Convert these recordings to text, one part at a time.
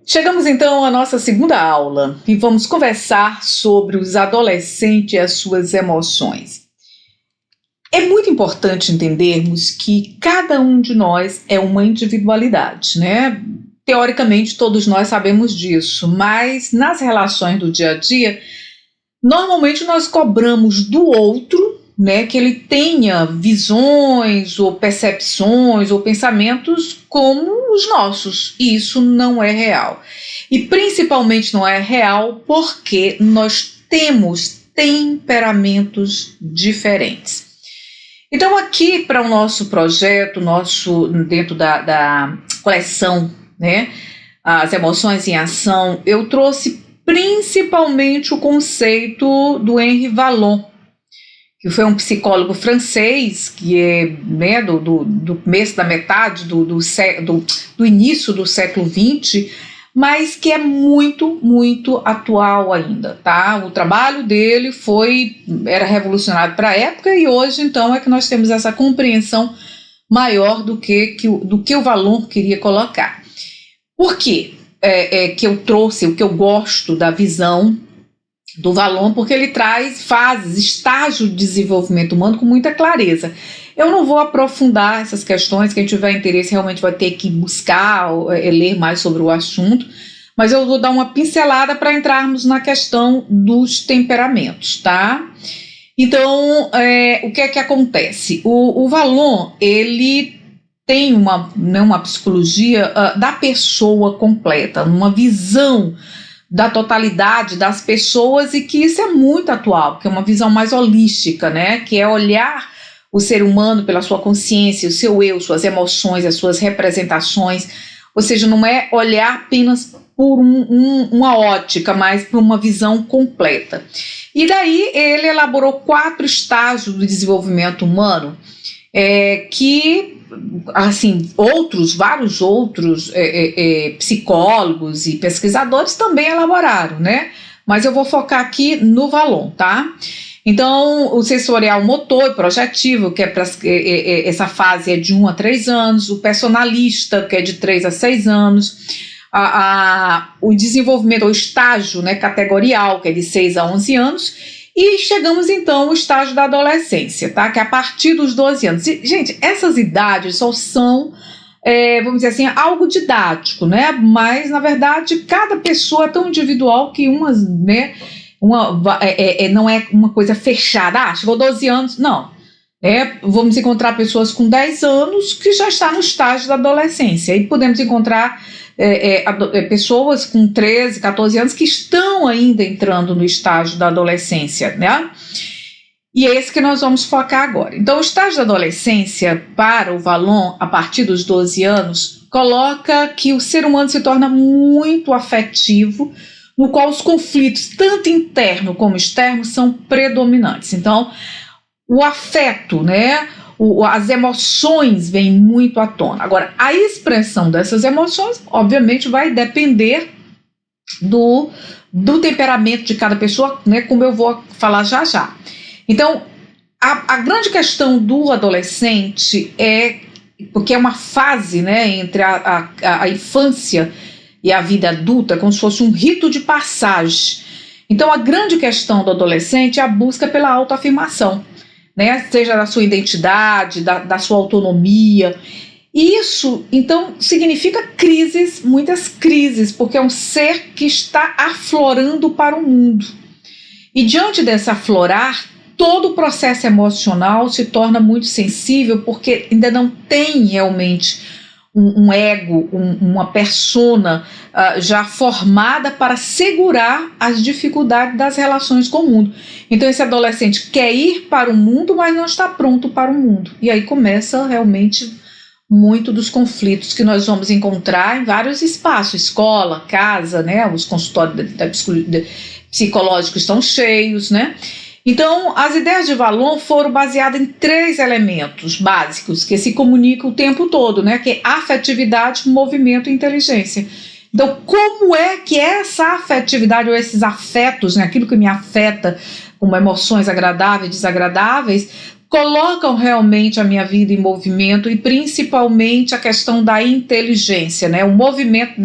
Chegamos então à nossa segunda aula e vamos conversar sobre os adolescentes e as suas emoções. É muito importante entendermos que cada um de nós é uma individualidade, né? Teoricamente, todos nós sabemos disso, mas nas relações do dia a dia, normalmente nós cobramos do outro, né, que ele tenha visões ou percepções ou pensamentos como os nossos, e isso não é real. E principalmente não é real porque nós temos temperamentos diferentes. Então aqui para o nosso projeto, dentro da coleção, né, As Emoções em Ação, eu trouxe principalmente o conceito do Henri Vallon, que foi um psicólogo francês, que é, né, do começo da metade do início do século XX, mas que é muito, muito atual ainda, tá? O trabalho dele era revolucionário para a época e hoje, então, é que nós temos essa compreensão maior do que o Vallon queria colocar. Por quê? Que eu trouxe, o que eu gosto da visão do Vallon, porque ele traz fases, estágios de desenvolvimento humano com muita clareza. Eu não vou aprofundar essas questões, quem tiver interesse realmente vai ter que buscar, ler mais sobre o assunto, mas eu vou dar uma pincelada para entrarmos na questão dos temperamentos, tá? Então, o que é que acontece? O Vallon, ele tem uma psicologia da pessoa completa, uma visão da totalidade das pessoas, e que isso é muito atual, que é uma visão mais holística, né? Que é olhar o ser humano pela sua consciência, o seu eu, suas emoções, as suas representações, ou seja, não é olhar apenas por uma ótica, mas por uma visão completa. E daí ele elaborou 4 estágios do desenvolvimento humano, que assim, vários outros psicólogos e pesquisadores também elaboraram, né? Mas eu vou focar aqui no Vallon, tá? Então, o sensorial motor e projetivo, que essa fase é de 1 a 3 anos, o personalista, que é de 3 a 6 anos, o desenvolvimento, o estágio, né, categorial, que é de 6 a 11 anos, e chegamos então ao estágio da adolescência, tá? Que é a partir dos 12 anos. E, gente, essas idades só são, vamos dizer assim, algo didático, né? Mas, na verdade, cada pessoa é tão individual que né, não é uma coisa fechada. Chegou 12 anos, não. Vamos encontrar pessoas com 10 anos que já estão no estágio da adolescência. E podemos encontrar pessoas com 13, 14 anos que estão ainda entrando no estágio da adolescência, né? E é esse que nós vamos focar agora. Então, o estágio da adolescência, para o Vallon, a partir dos 12 anos, coloca que o ser humano se torna muito afetivo, no qual os conflitos, tanto internos como externos, são predominantes. Então, o afeto, né? As emoções vêm muito à tona. Agora, a expressão dessas emoções, obviamente, vai depender do temperamento de cada pessoa, né, como eu vou falar já já. Então, a grande questão do adolescente porque é uma fase, né, entre a infância e a vida adulta, como se fosse um rito de passagem. Então, a grande questão do adolescente é a busca pela autoafirmação, né? Seja da sua identidade, da sua autonomia. E isso, então, significa crises, muitas crises, porque é um ser que está aflorando para o mundo. E diante desse aflorar, todo o processo emocional se torna muito sensível, porque ainda não tem realmente um ego, uma persona já formada para segurar as dificuldades das relações com o mundo. Então esse adolescente quer ir para o mundo, mas não está pronto para o mundo. E aí começa realmente muito dos conflitos que nós vamos encontrar em vários espaços, escola, casa, né? Os consultórios psicológicos estão cheios, né? Então, as ideias de Vallon foram baseadas em 3 elementos básicos que se comunicam o tempo todo, né? Que é afetividade, movimento e inteligência. Então, como é que essa afetividade ou esses afetos, né, aquilo que me afeta, como emoções agradáveis e desagradáveis, colocam realmente a minha vida em movimento, e principalmente a questão da inteligência, né? O movimento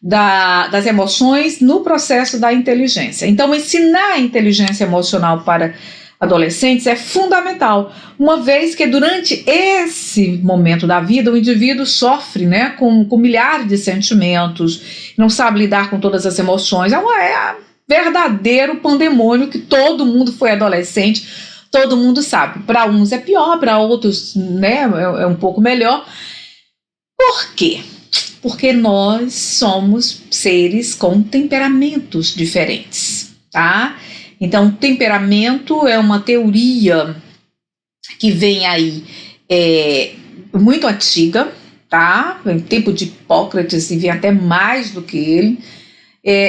das emoções no processo da inteligência. Então, ensinar a inteligência emocional para adolescentes é fundamental, uma vez que durante esse momento da vida o indivíduo sofre, né, com milhares de sentimentos, não sabe lidar com todas as emoções, é verdadeiro pandemônio que todo mundo foi adolescente, todo mundo sabe. Para uns é pior, para outros, né, é um pouco melhor. Por quê? Porque nós somos seres com temperamentos diferentes, tá? Então, temperamento é uma teoria que vem aí muito antiga, tá? Em tempo de Hipócrates, e vem até mais do que ele.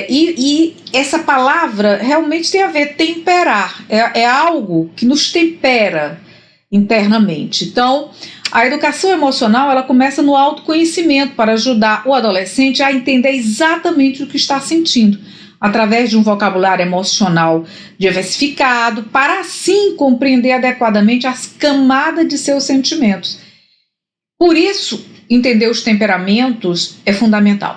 E essa palavra realmente tem a ver, temperar, é algo que nos tempera internamente. Então, a educação emocional, ela começa no autoconhecimento para ajudar o adolescente a entender exatamente o que está sentindo, através de um vocabulário emocional diversificado, para assim compreender adequadamente as camadas de seus sentimentos. Por isso, entender os temperamentos é fundamental,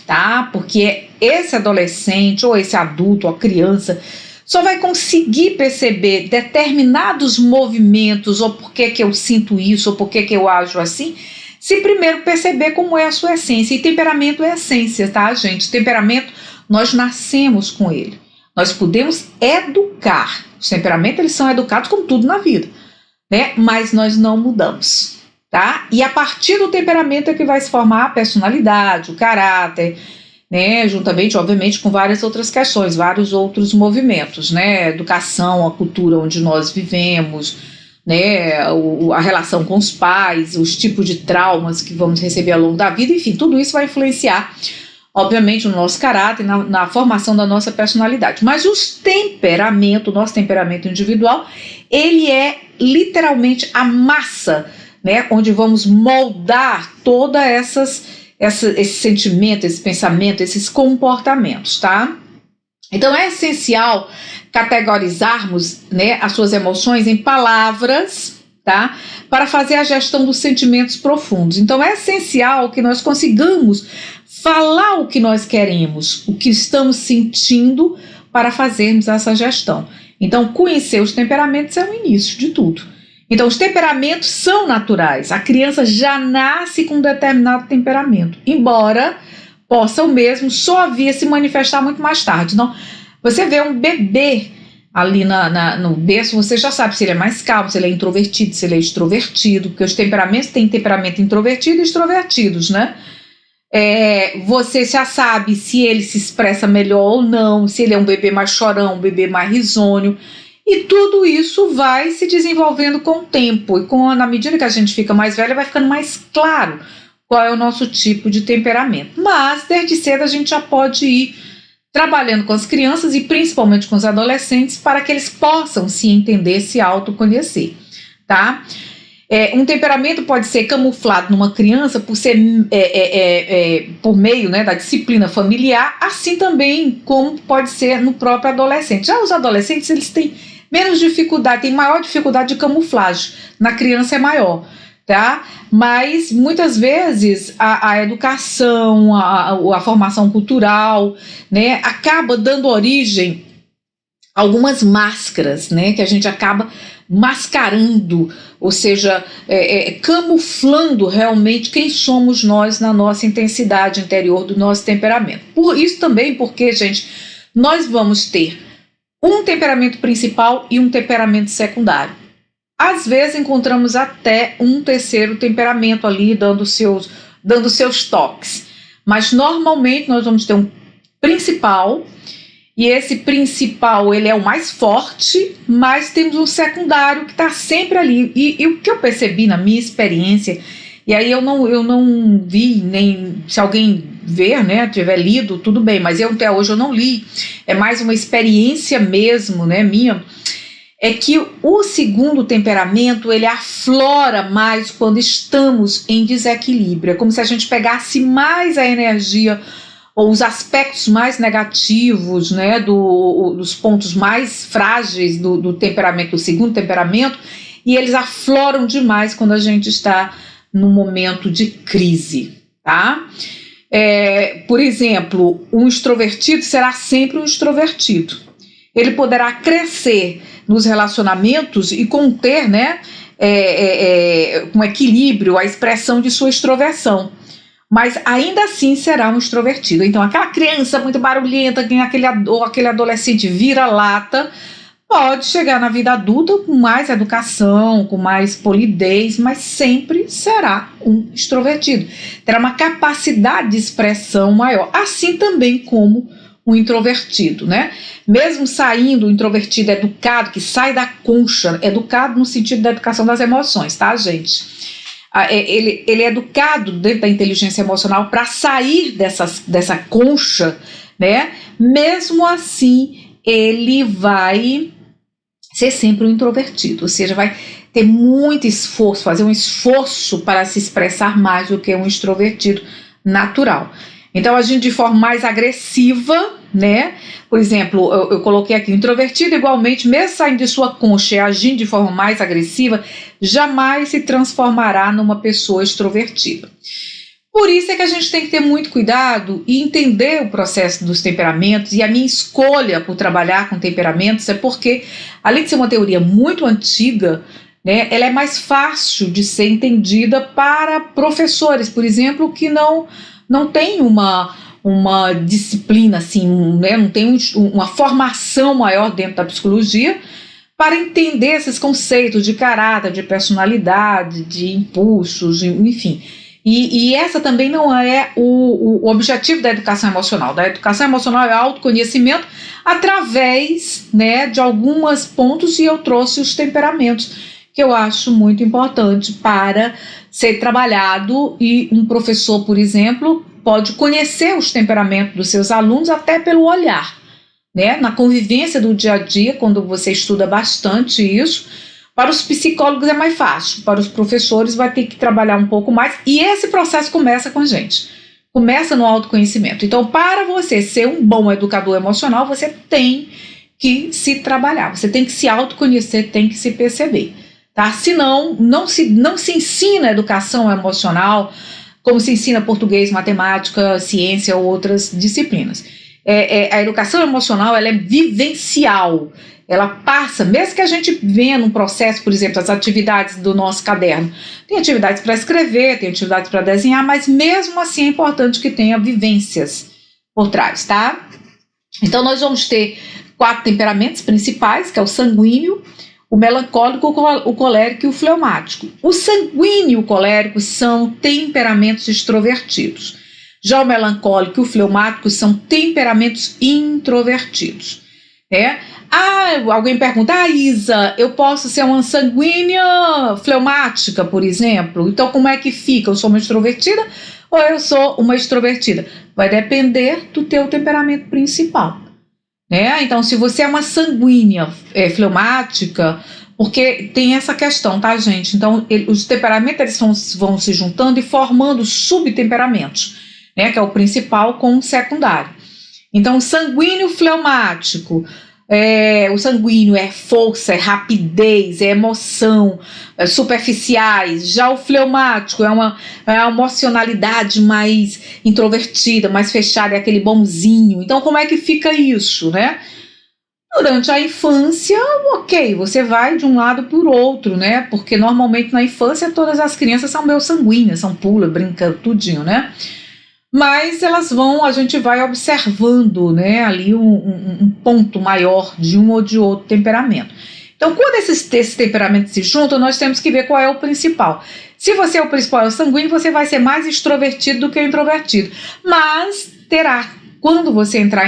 tá? Porque esse adolescente, ou esse adulto, ou a criança, só vai conseguir perceber determinados movimentos, ou por que eu sinto isso, ou por que eu ajo assim, se primeiro perceber como é a sua essência. E temperamento é essência, tá, gente? Temperamento, nós nascemos com ele. Nós podemos educar. Os temperamentos, eles são educados como tudo na vida, né? Mas nós não mudamos, tá? E a partir do temperamento é que vai se formar a personalidade, o caráter, né? Juntamente, obviamente, com várias outras questões, vários outros movimentos, né? Educação, a cultura onde nós vivemos, né? A relação com os pais, os tipos de traumas que vamos receber ao longo da vida, enfim, tudo isso vai influenciar, obviamente, no nosso caráter, na formação da nossa personalidade. Mas o nosso temperamento individual, ele é literalmente a massa, né, onde vamos moldar toda esse sentimento, esse pensamento, esses comportamentos, tá? Então é essencial categorizarmos, né, as suas emoções em palavras, tá? Para fazer a gestão dos sentimentos profundos. Então é essencial que nós consigamos falar o que nós queremos, o que estamos sentindo, para fazermos essa gestão. Então, conhecer os temperamentos é o início de tudo. Então, os temperamentos são naturais. A criança já nasce com um determinado temperamento, embora possa o mesmo só vir se manifestar muito mais tarde. Então, você vê um bebê ali no berço, você já sabe se ele é mais calmo, se ele é introvertido, se ele é extrovertido, porque os temperamentos têm temperamento introvertido e extrovertidos, né? Você já sabe se ele se expressa melhor ou não, se ele é um bebê mais chorão, um bebê mais risonho, e tudo isso vai se desenvolvendo com o tempo, e na medida que a gente fica mais velha, vai ficando mais claro qual é o nosso tipo de temperamento. Mas desde cedo a gente já pode ir trabalhando com as crianças e principalmente com os adolescentes para que eles possam se entender, se autoconhecer, tá? Um temperamento pode ser camuflado numa criança por ser por meio, né, da disciplina familiar, assim também como pode ser no próprio adolescente. Já os adolescentes, eles têm menos dificuldade, têm maior dificuldade de camuflagem, na criança é maior, tá? Mas muitas vezes a educação, a formação cultural, né, acaba dando origem a algumas máscaras, né, que a gente acaba mascarando, ou seja, camuflando realmente quem somos nós na nossa intensidade interior do nosso temperamento. Por isso também porque, gente, nós vamos ter um temperamento principal e um temperamento secundário. Às vezes encontramos até um terceiro temperamento ali dando seus toques, mas normalmente nós vamos ter um principal. E esse principal, ele é o mais forte, mas temos um secundário que está sempre ali. E o que eu percebi na minha experiência, e aí eu não vi, nem se alguém ver, né, tiver lido, tudo bem, mas até hoje eu não li, é mais uma experiência mesmo, né, minha, é que o segundo temperamento, ele aflora mais quando estamos em desequilíbrio. É como se a gente pegasse mais a energia ou os aspectos mais negativos, né, dos pontos mais frágeis do temperamento, do segundo temperamento, e eles afloram demais quando a gente está num momento de crise, tá? Por exemplo, um extrovertido será sempre um extrovertido. Ele poderá crescer nos relacionamentos e conter, né, com equilíbrio a expressão de sua extroversão, mas ainda assim será um extrovertido. Então, aquela criança muito barulhenta, aquele adolescente vira-lata, pode chegar na vida adulta com mais educação, com mais polidez, mas sempre será um extrovertido. Terá uma capacidade de expressão maior, assim também como um introvertido, né? Mesmo saindo, o introvertido educado, que sai da concha, educado no sentido da educação das emoções, tá, gente? Ele é educado dentro da inteligência emocional para sair dessa concha, né? Mesmo assim, ele vai ser sempre um introvertido, ou seja, vai ter muito esforço, fazer um esforço para se expressar mais do que um extrovertido natural. Então, agindo de forma mais agressiva, né? Por exemplo, eu coloquei aqui, introvertido igualmente, mesmo saindo de sua concha e agindo de forma mais agressiva, jamais se transformará numa pessoa extrovertida. Por isso é que a gente tem que ter muito cuidado e entender o processo dos temperamentos, e a minha escolha por trabalhar com temperamentos é porque, além de ser uma teoria muito antiga, né, ela é mais fácil de ser entendida para professores, por exemplo, que não tem uma disciplina, assim, né, não tem uma formação maior dentro da psicologia para entender esses conceitos de caráter, de personalidade, de impulsos, enfim. E essa também não é o objetivo da educação emocional. Da educação emocional é autoconhecimento através, né, de alguns pontos, e eu trouxe os temperamentos, que eu acho muito importante para ser trabalhado, e um professor, por exemplo, pode conhecer os temperamentos dos seus alunos até pelo olhar, né? Na convivência do dia a dia, quando você estuda bastante isso. Para os psicólogos é mais fácil, para os professores vai ter que trabalhar um pouco mais, e esse processo começa com a gente, começa no autoconhecimento. Então, para você ser um bom educador emocional, você tem que se trabalhar, você tem que se autoconhecer, tem que se perceber, tá? Senão, não se ensina educação emocional como se ensina português, matemática, ciência ou outras disciplinas. A educação emocional, ela é vivencial. Ela passa, mesmo que a gente venha num processo, por exemplo, as atividades do nosso caderno. Tem atividades para escrever, tem atividades para desenhar, mas mesmo assim é importante que tenha vivências por trás, tá? Então nós vamos ter 4 temperamentos principais, que é o sanguíneo, o melancólico, o colérico e o fleumático. O sanguíneo e o colérico são temperamentos extrovertidos. Já o melancólico e o fleumático são temperamentos introvertidos. Alguém pergunta, Isa, eu posso ser uma sanguínea fleumática, por exemplo? Então como é que fica? Eu sou uma extrovertida ou eu sou uma extrovertida? Vai depender do teu temperamento principal, né? Então, se você é uma sanguínea fleumática, porque tem essa questão, tá, gente? Então, os temperamentos eles vão se juntando e formando subtemperamentos, né? Que é o principal com o secundário. Então, o sanguíneo fleumático, o sanguíneo é força, é rapidez, é emoção, superficiais. Já o fleumático é uma emocionalidade mais introvertida, mais fechada, é aquele bonzinho. Então, como é que fica isso, né? Durante a infância, ok, você vai de um lado para o outro, né? Porque normalmente na infância todas as crianças são meio sanguíneas, são pula, brinca, tudinho, né? Mas a gente vai observando, né, ali um ponto maior de um ou de outro temperamento. Então, quando esses temperamentos se juntam, nós temos que ver qual é o principal. Se você é o principal, é o sanguíneo, você vai ser mais extrovertido do que introvertido. Mas quando você entrar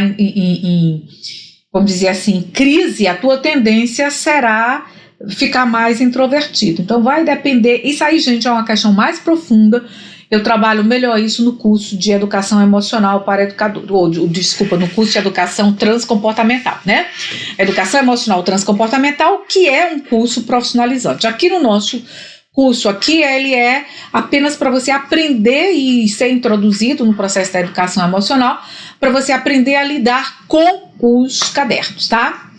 vamos dizer assim, crise, a tua tendência será ficar mais introvertido. Então, vai depender. Isso aí, gente, é uma questão mais profunda. Eu trabalho melhor isso no curso de educação emocional para educador, no curso de educação transcomportamental, né? Educação emocional transcomportamental, que é um curso profissionalizante. Aqui no nosso curso, ele é apenas para você aprender e ser introduzido no processo da educação emocional, para você aprender a lidar com os cadernos, tá?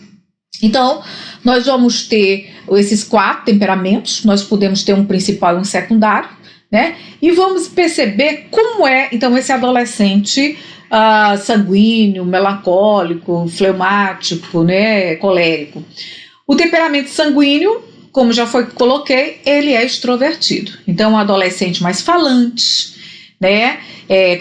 Então, nós vamos ter esses 4 temperamentos, nós podemos ter um principal e um secundário, né? E vamos perceber como é, então, esse adolescente sanguíneo, melancólico, fleumático, né, colérico. O temperamento sanguíneo, como já coloquei, ele é extrovertido. Então, um adolescente mais falante, né,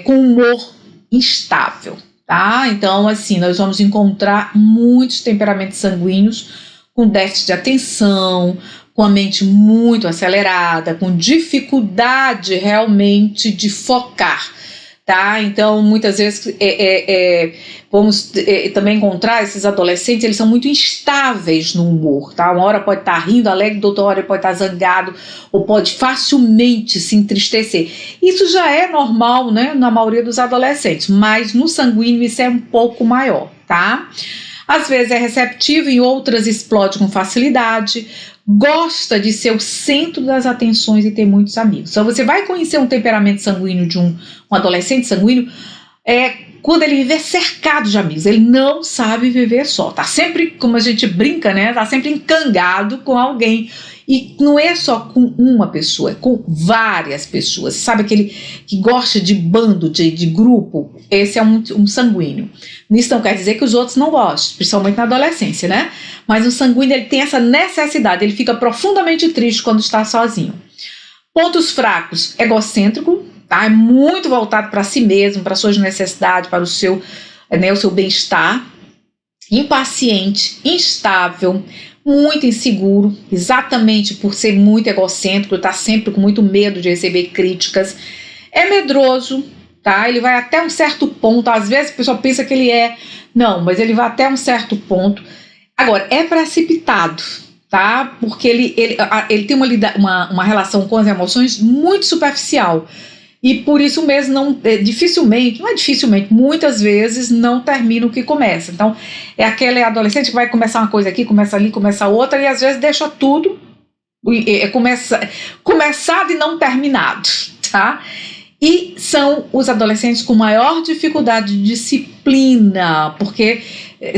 com humor instável, tá? Então, assim, nós vamos encontrar muitos temperamentos sanguíneos com déficit de atenção, com a mente muito acelerada, com dificuldade realmente de focar, tá? Então, muitas vezes vamos também encontrar esses adolescentes, eles são muito instáveis no humor, tá? Uma hora pode estar rindo, alegre, outra hora pode estar zangado, ou pode facilmente se entristecer. Isso já é normal, né, na maioria dos adolescentes, mas no sanguíneo isso é um pouco maior, tá? Às vezes é receptivo, em outras explode com facilidade, gosta de ser o centro das atenções e ter muitos amigos. Então você vai conhecer um temperamento sanguíneo de um adolescente sanguíneo quando ele viver cercado de amigos. Ele não sabe viver só, tá sempre, como a gente brinca, né, tá sempre encangado com alguém. E não é só com uma pessoa, é com várias pessoas. Sabe aquele que gosta de bando, de grupo? Esse é um sanguíneo. Isso não quer dizer que os outros não gostem, principalmente na adolescência, né? Mas o sanguíneo, ele tem essa necessidade, ele fica profundamente triste quando está sozinho. Pontos fracos: egocêntrico, tá? É muito voltado para si mesmo, para suas necessidades, para o seu bem-estar. Impaciente, instável, muito inseguro, exatamente por ser muito egocêntrico, está sempre com muito medo de receber críticas. É medroso, tá? Ele vai até um certo ponto, às vezes a pessoa pensa que ele não, mas ele vai até um certo ponto. Agora, é precipitado, tá? Porque ele tem uma relação com as emoções muito superficial. E por isso mesmo, muitas vezes não termina o que começa. Então, é aquele adolescente que vai começar uma coisa aqui, começa ali, começa outra, e às vezes deixa tudo começado e não terminado, tá? E são os adolescentes com maior dificuldade de disciplina, porque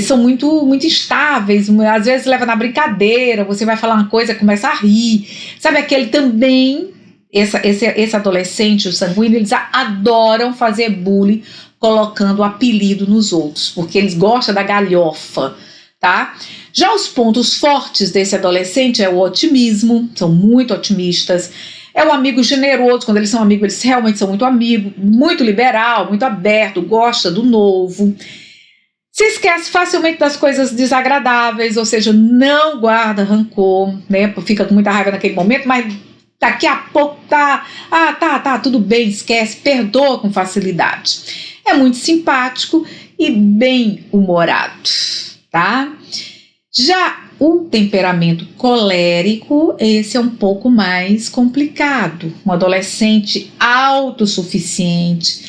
são muito, muito instáveis, às vezes leva na brincadeira, você vai falar uma coisa, começa a rir. Sabe aquele também... Esse adolescente, o sanguíneo, eles adoram fazer bullying colocando apelido nos outros, porque eles gostam da galhofa, tá? Já os pontos fortes desse adolescente é o otimismo, são muito otimistas, é o amigo generoso, quando eles são amigos, eles realmente são muito amigos, muito liberal, muito aberto, gosta do novo, se esquece facilmente das coisas desagradáveis, ou seja, não guarda rancor, né? Fica com muita raiva naquele momento, mas daqui a pouco tá, tudo bem, esquece, perdoa com facilidade. É muito simpático e bem humorado, tá? Já o temperamento colérico, esse é um pouco mais complicado. Um adolescente autossuficiente,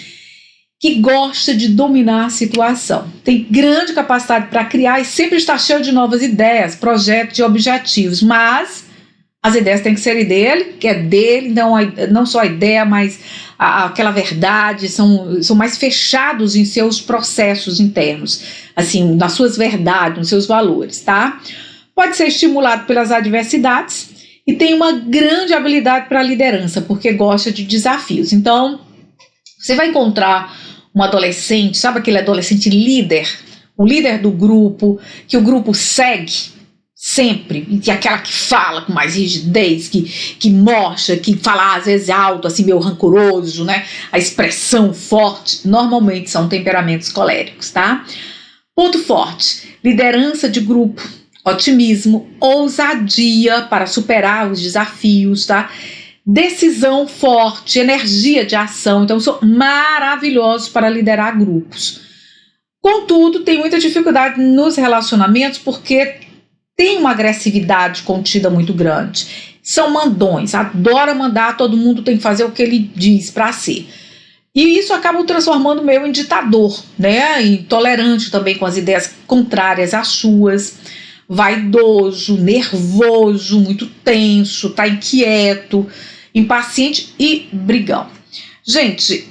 que gosta de dominar a situação. Tem grande capacidade para criar e sempre está cheio de novas ideias, projetos e objetivos, mas... as ideias têm que ser dele, que é dele, não só a ideia, mas aquela verdade, são mais fechados em seus processos internos, assim, nas suas verdades, nos seus valores, tá? Pode ser estimulado pelas adversidades e tem uma grande habilidade para a liderança, porque gosta de desafios. Então, você vai encontrar um adolescente, sabe aquele adolescente líder, o líder do grupo, que o grupo segue, sempre, e aquela que fala com mais rigidez, que mostra, que fala às vezes alto, assim meio rancoroso, né? A expressão forte, normalmente são temperamentos coléricos, tá? Ponto forte: liderança de grupo, otimismo, ousadia para superar os desafios, tá? Decisão forte, energia de ação, então são maravilhosos para liderar grupos. Contudo, tem muita dificuldade nos relacionamentos porque tem uma agressividade contida muito grande. São mandões, adora mandar, todo mundo tem que fazer o que ele diz para ser. E isso acaba o transformando o meu em ditador, né? Intolerante também com as ideias contrárias às suas, vaidoso, nervoso, muito tenso, tá inquieto, impaciente e brigão. Gente,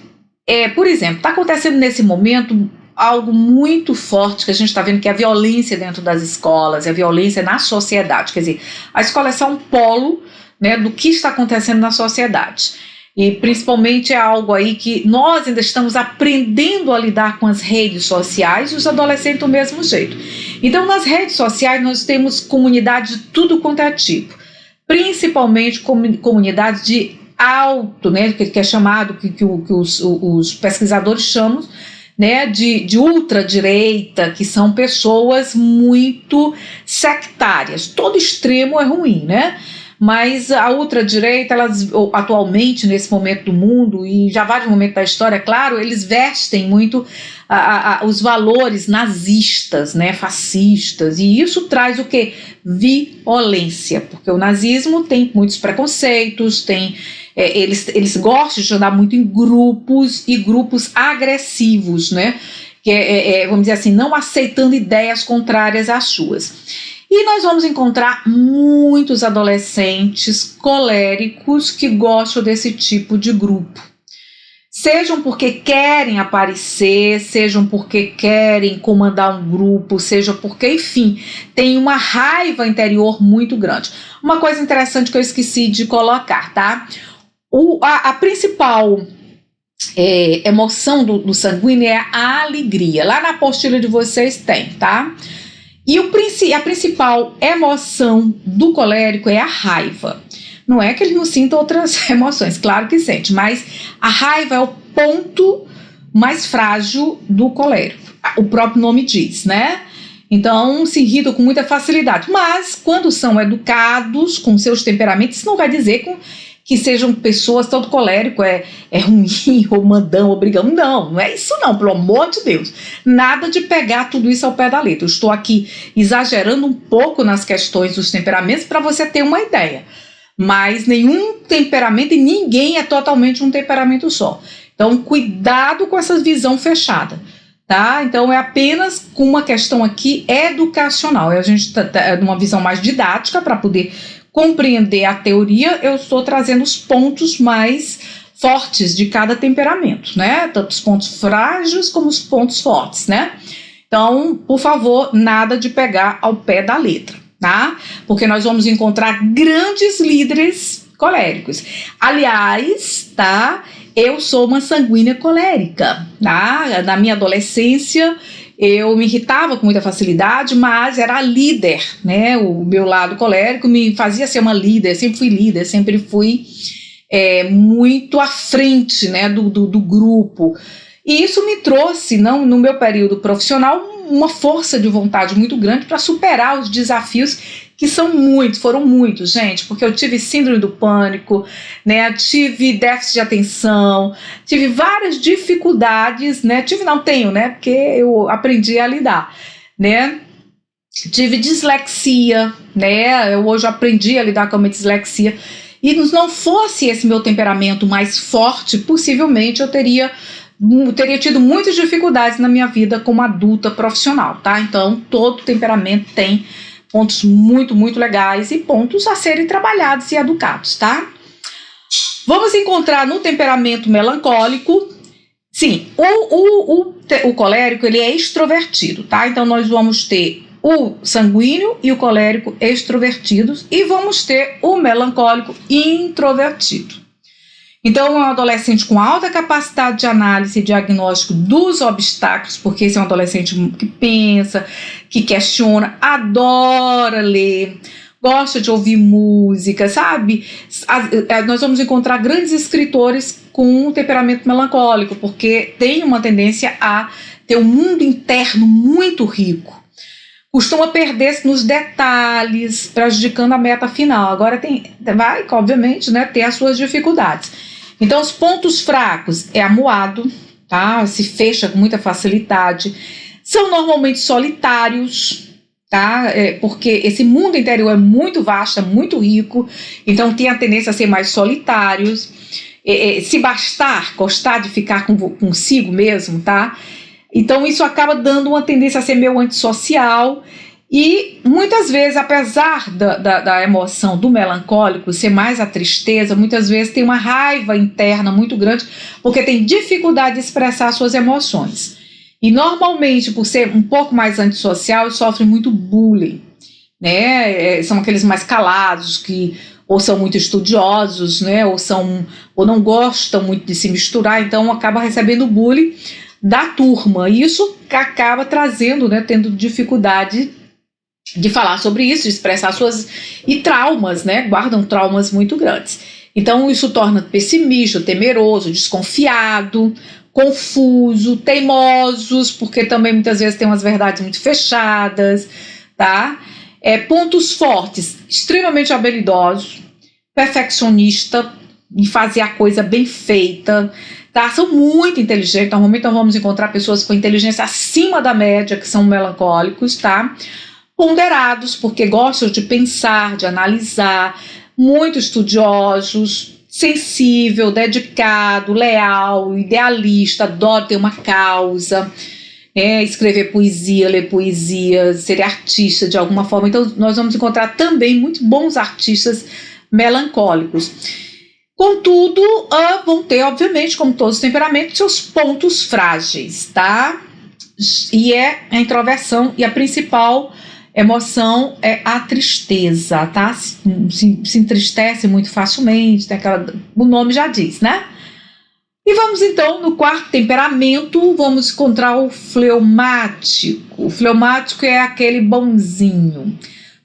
por exemplo, está acontecendo nesse momento algo muito forte que a gente está vendo, que é a violência dentro das escolas, a violência na sociedade. Quer dizer, a escola é só um polo, né, do que está acontecendo na sociedade. E principalmente é algo aí que nós ainda estamos aprendendo a lidar com as redes sociais, e os adolescentes do mesmo jeito. Então, nas redes sociais nós temos comunidade de tudo quanto é tipo, principalmente comunidade de alto, né, que é chamado, que os pesquisadores chamam, né, de ultradireita, que são pessoas muito sectárias. Todo extremo é ruim, né? Mas a ultradireita, elas atualmente, nesse momento do mundo, e já vários momentos da história, claro, eles vestem muito os valores nazistas, né, fascistas, e isso traz o quê? Violência, porque o nazismo tem muitos preconceitos, eles gostam de andar muito em grupos, e grupos agressivos, né, que vamos dizer assim, não aceitando ideias contrárias às suas. E nós vamos encontrar muitos adolescentes coléricos que gostam desse tipo de grupo. Sejam porque querem aparecer, sejam porque querem comandar um grupo, seja porque, enfim, tem uma raiva interior muito grande. Uma coisa interessante que eu esqueci de colocar, tá? A principal emoção do sanguíneo é a alegria. Lá na apostila de vocês tem, tá? E a principal emoção do colérico é a raiva. Não é que ele não sinta outras emoções, claro que sente, mas a raiva é o ponto mais frágil do colérico. O próprio nome diz, né? Então, se irritam com muita facilidade. Mas, quando são educados com seus temperamentos, isso não vai dizer que sejam pessoas, todo colérico é ruim, ou mandão, ou brigão. Não é isso não, pelo amor de Deus. Nada de pegar tudo isso ao pé da letra. Eu estou aqui exagerando um pouco nas questões dos temperamentos para você ter uma ideia. Mas nenhum temperamento e ninguém é totalmente um temperamento só. Então, cuidado com essa visão fechada, tá? Então, é apenas com uma questão aqui educacional. A gente está numa visão mais didática para poder compreender a teoria. Eu estou trazendo os pontos mais fortes de cada temperamento, né? Tanto os pontos frágeis como os pontos fortes, né? Então, por favor, nada de pegar ao pé da letra, tá? Porque nós vamos encontrar grandes líderes coléricos. Aliás, tá? Eu sou uma sanguínea colérica, tá? Na minha adolescência, eu me irritava com muita facilidade, mas era a líder, né? O meu lado colérico me fazia ser uma líder, sempre fui muito à frente, né, do grupo. E isso me trouxe, no meu período profissional, uma força de vontade muito grande para superar os desafios que foram muitos, gente, porque eu tive síndrome do pânico, né, tive déficit de atenção, tive várias dificuldades, né, tenho, né, porque eu aprendi a lidar, né, tive dislexia, né, eu hoje aprendi a lidar com a minha dislexia, e não fosse esse meu temperamento mais forte, possivelmente eu teria tido muitas dificuldades na minha vida como adulta profissional, tá? Então, todo temperamento tem pontos muito, muito legais e pontos a serem trabalhados e educados, tá? Vamos encontrar no temperamento melancólico, sim, o colérico, ele é extrovertido, tá? Então, nós vamos ter o sanguíneo e o colérico extrovertidos e vamos ter o melancólico introvertido. Então, é um adolescente com alta capacidade de análise e diagnóstico dos obstáculos, porque esse é um adolescente que pensa, que questiona, adora ler, gosta de ouvir música, sabe? Nós vamos encontrar grandes escritores com um temperamento melancólico, porque tem uma tendência a ter um mundo interno muito rico. Costuma perder-se nos detalhes, prejudicando a meta final. Agora vai, obviamente, né, ter as suas dificuldades. Então, os pontos fracos é amuado, tá? Se fecha com muita facilidade. São normalmente solitários, tá? Porque esse mundo interior é muito vasto, é muito rico, então tem a tendência a ser mais solitários. Se gostar de ficar consigo mesmo, tá? Então, isso acaba dando uma tendência a ser meio antissocial. E muitas vezes, apesar da emoção do melancólico ser mais a tristeza, muitas vezes tem uma raiva interna muito grande, porque tem dificuldade de expressar suas emoções. E normalmente, por ser um pouco mais antissocial, sofre muito bullying, né? São aqueles mais calados, que ou são muito estudiosos, né, ou não gostam muito de se misturar, então acaba recebendo bullying da turma. E isso acaba trazendo, né, tendo dificuldade de falar sobre isso, de expressar suas e traumas, né, guardam traumas muito grandes. Então isso torna pessimista, temeroso, desconfiado, confuso, teimosos, porque também muitas vezes tem umas verdades muito fechadas, tá? Pontos fortes, extremamente habilidoso, perfeccionista, em fazer a coisa bem feita, tá? São muito inteligentes, normalmente nós vamos encontrar pessoas com inteligência acima da média, que são melancólicos, tá? Ponderados, porque gostam de pensar, de analisar, muito estudiosos, sensível, dedicado, leal, idealista, adora ter uma causa, escrever poesia, ler poesia, ser artista de alguma forma. Então nós vamos encontrar também muito bons artistas melancólicos. Contudo, vão ter, obviamente, como todos os temperamentos, seus pontos frágeis, tá? E a introversão, e a principal emoção é a tristeza, tá? Se entristece muito facilmente, tem o nome já diz, né? E vamos então no quarto temperamento, vamos encontrar o fleumático. O fleumático é aquele bonzinho.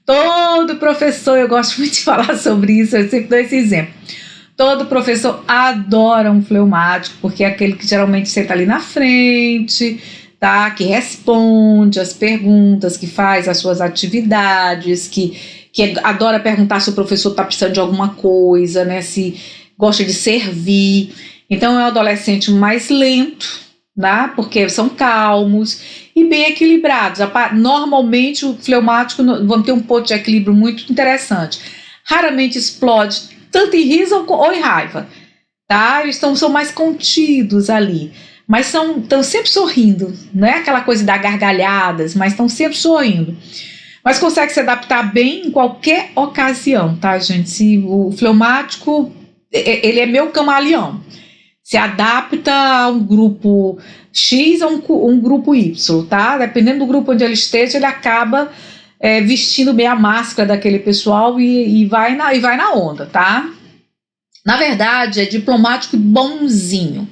Todo professor, eu gosto muito de falar sobre isso, eu sempre dou esse exemplo. Todo professor adora um fleumático, porque é aquele que geralmente senta ali na frente, tá? Que responde as perguntas, que faz as suas atividades, que adora perguntar se o professor está precisando de alguma coisa, né? Se gosta de servir. Então é um adolescente mais lento, tá? Porque são calmos e bem equilibrados. Normalmente o fleumático vão ter um ponto de equilíbrio muito interessante. Raramente explode tanto em riso ou em raiva, tá? Eles são mais contidos ali. Mas estão sempre sorrindo, não é aquela coisa da gargalhadas, mas estão sempre sorrindo. Mas consegue se adaptar bem em qualquer ocasião, tá, gente? Se o fleumático, ele é meio camaleão. Se adapta a um grupo X ou um grupo Y, tá? Dependendo do grupo onde ele esteja, ele acaba vestindo bem a máscara daquele pessoal e vai na onda, tá? Na verdade, é diplomático e bonzinho,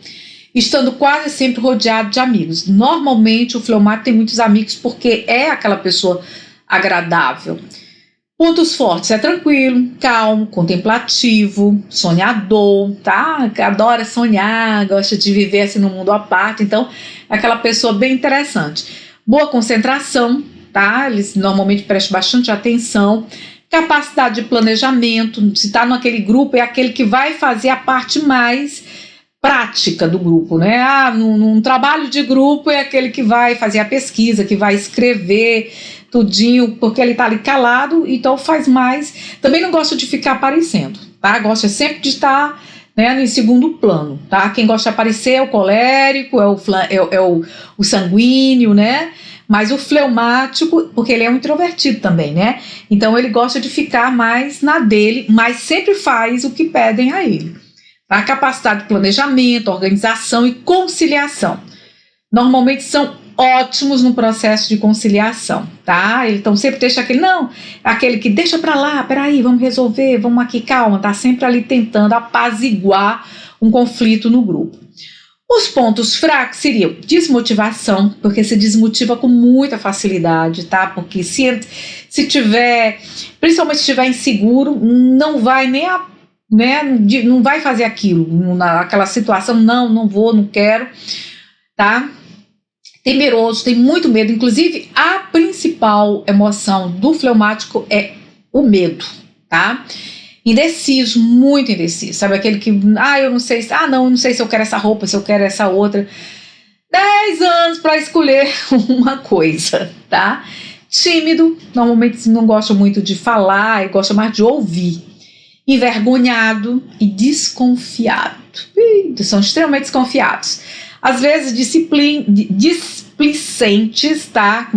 estando quase sempre rodeado de amigos. Normalmente o fleumático tem muitos amigos porque é aquela pessoa agradável. Pontos fortes: é tranquilo, calmo, contemplativo, sonhador, tá? Adora sonhar, gosta de viver assim no mundo à parte, então é aquela pessoa bem interessante. Boa concentração, tá? Eles normalmente prestam bastante atenção. Capacidade de planejamento, se está naquele grupo, é aquele que vai fazer a parte mais prática do grupo, né? Num trabalho de grupo é aquele que vai fazer a pesquisa, que vai escrever tudinho, porque ele está ali calado, então faz mais. Também não gosta de ficar aparecendo, tá? Gosta sempre de estar, né, em segundo plano, tá? Quem gosta de aparecer é o colérico, é o sanguíneo, né? Mas o fleumático, porque ele é um introvertido também, né? Então ele gosta de ficar mais na dele, mas sempre faz o que pedem a ele. A capacidade de planejamento, organização e conciliação. Normalmente são ótimos no processo de conciliação, tá? Então sempre deixa aquele que deixa pra lá, peraí, vamos resolver, vamos aqui, calma, tá sempre ali tentando apaziguar um conflito no grupo. Os pontos fracos seriam desmotivação, porque se desmotiva com muita facilidade, tá? Porque se tiver, principalmente se estiver inseguro, não vai nem não vai fazer aquilo, naquela situação, não vou, não quero, tá? Temeroso, tem muito medo, inclusive a principal emoção do fleumático é o medo, tá? Indeciso, muito indeciso, sabe aquele que, eu não sei, não sei se eu quero essa roupa, se eu quero essa outra. 10 anos para escolher uma coisa, tá? Tímido, normalmente não gosta muito de falar, e gosta mais de ouvir. Envergonhado e desconfiado. São extremamente desconfiados. Às vezes displicentes, tá?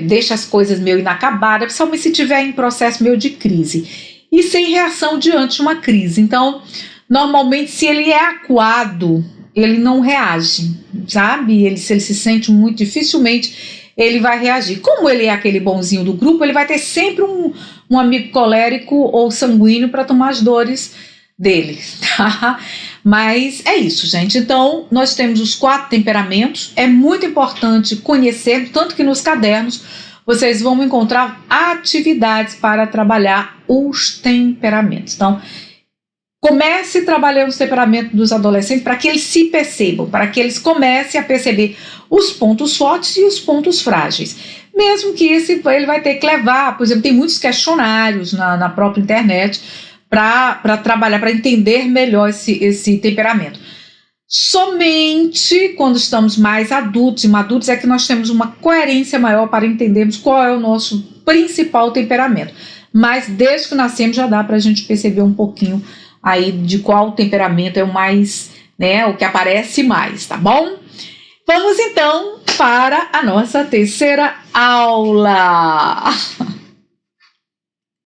Deixa as coisas meio inacabadas, principalmente se estiver em processo meio de crise. E sem reação diante de uma crise. Então, normalmente, se ele é acuado, ele não reage, sabe? Se ele se sente muito, dificilmente ele vai reagir. Como ele é aquele bonzinho do grupo, ele vai ter sempre um amigo colérico ou sanguíneo para tomar as dores dele, tá? Mas é isso, gente. Então, nós temos os 4 temperamentos. É muito importante conhecer, tanto que nos cadernos vocês vão encontrar atividades para trabalhar os temperamentos. Então, comece trabalhando os temperamentos dos adolescentes para que eles se percebam, para que eles comecem a perceber os pontos fortes e os pontos frágeis. Mesmo que ele vai ter que levar, por exemplo, tem muitos questionários na própria internet para trabalhar, para entender melhor esse temperamento. Somente quando estamos mais adultos e maduros é que nós temos uma coerência maior para entendermos qual é o nosso principal temperamento. Mas desde que nascemos já dá para a gente perceber um pouquinho aí de qual temperamento é o mais, né, o que aparece mais, tá bom? Vamos então para a nossa terceira aula.